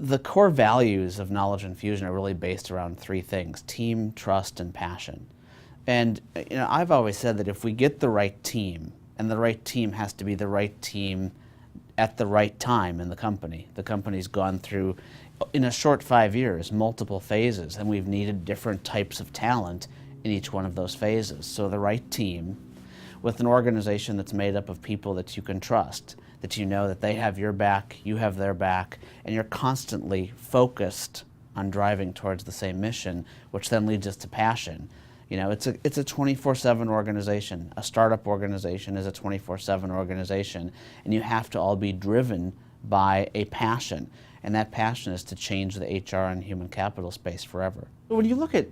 The core values of Knowledge Infusion are really based around three things: team, trust, and passion. And I've always said that if we get the right team, and the right team has to be the right team at the right time in the company's gone through, in a short 5 years, multiple phases, and we've needed different types of talent in each one of those phases. So the right team with an organization that's made up of people that you can trust, that you know that they have your back, you have their back, and you're constantly focused on driving towards the same mission, which then leads us to passion. It's a 24/7 organization. A startup organization is a 24/7 organization, and you have to all be driven by a passion, and that passion is to change the HR and human capital space forever. When you look at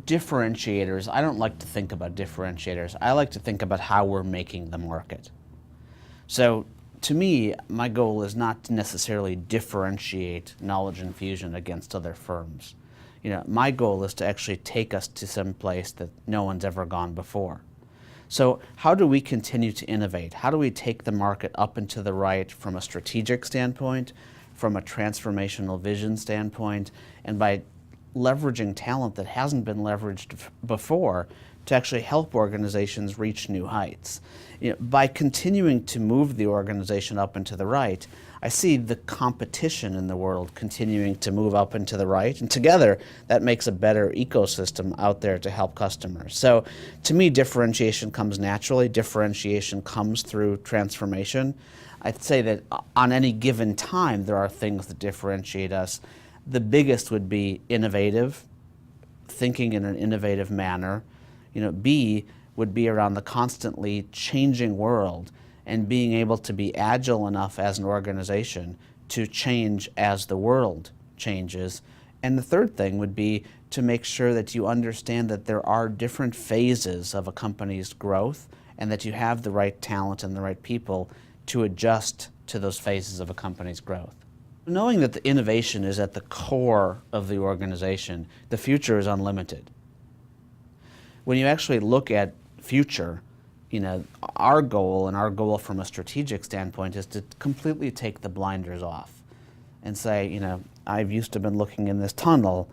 differentiators, I don't like to think about differentiators. I like to think about how we're making the market. So to me, my goal is not to necessarily differentiate Knowledge Infusion against other firms. My goal is to actually take us to some place that no one's ever gone before. So how do we continue to innovate? How do we take the market up and to the right from a strategic standpoint, from a transformational vision standpoint, and by leveraging talent that hasn't been leveraged before to actually help organizations reach new heights? By continuing to move the organization up and to the right, I see the competition in the world continuing to move up and to the right, and together that makes a better ecosystem out there to help customers. So to me, differentiation comes naturally. Differentiation comes through transformation. I'd say that on any given time there are things that differentiate us. The biggest would be innovative, thinking in an innovative manner. B would be around the constantly changing world and being able to be agile enough as an organization to change as the world changes. And the third thing would be to make sure that you understand that there are different phases of a company's growth and that you have the right talent and the right people to adjust to those phases of a company's growth. Knowing that the innovation is at the core of the organization, the future is unlimited. When you actually look at future, our goal from a strategic standpoint is to completely take the blinders off and say, I've used to been looking in this tunnel,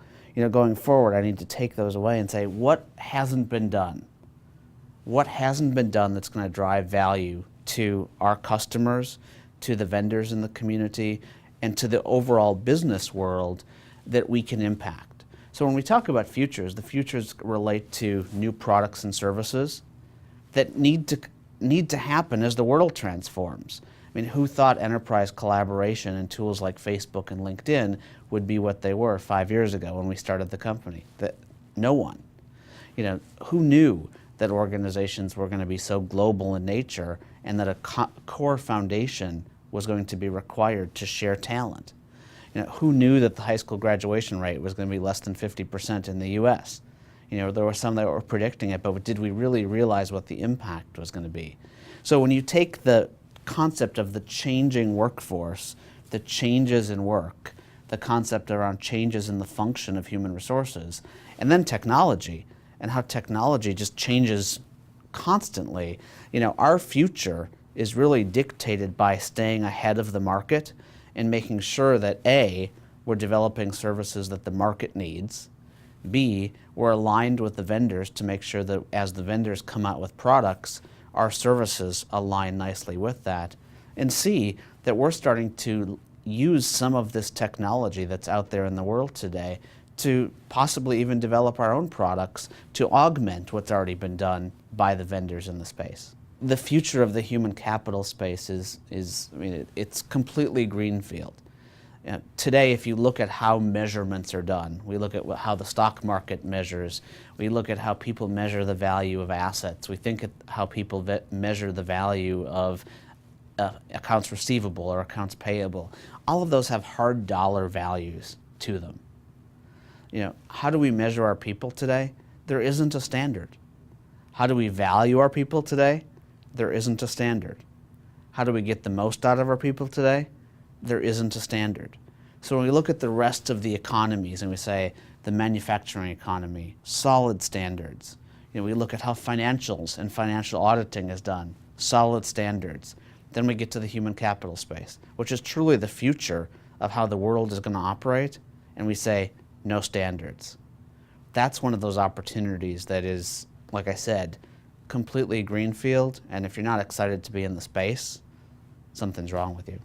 going forward I need to take those away and say, what hasn't been done? What hasn't been done that's going to drive value to our customers, to the vendors in the community, and to the overall business world that we can impact? So when we talk about futures, the futures relate to new products and services that need to happen as the world transforms. Who thought enterprise collaboration and tools like Facebook and LinkedIn would be what they were 5 years ago when we started the company? No one. Who knew that organizations were going to be so global in nature and that a core foundation was going to be required to share talent? Who knew that the high school graduation rate was going to be less than 50% in the US? There were some that were predicting it, but did we really realize what the impact was going to be? So when you take the concept of the changing workforce, the changes in work, the concept around changes in the function of human resources, and then technology, and how technology just changes constantly, our future is really dictated by staying ahead of the market and making sure that A, we're developing services that the market needs, B, we're aligned with the vendors to make sure that as the vendors come out with products, our services align nicely with that, and C, that we're starting to use some of this technology that's out there in the world today to possibly even develop our own products to augment what's already been done by the vendors in the space. The future of the human capital space it's completely greenfield. Today, if you look at how measurements are done, we look at how the stock market measures, we look at how people measure the value of assets, we think at how people measure the value of accounts receivable or accounts payable. All of those have hard dollar values to them. How do we measure our people today? There isn't a standard. How do we value our people today? There isn't a standard. How do we get the most out of our people today? There isn't a standard. So when we look at the rest of the economies and we say the manufacturing economy, solid standards. We look at how financials and financial auditing is done, solid standards. Then we get to the human capital space, which is truly the future of how the world is going to operate, and we say, no standards. That's one of those opportunities that is, like I said, completely greenfield, and if you're not excited to be in the space, something's wrong with you.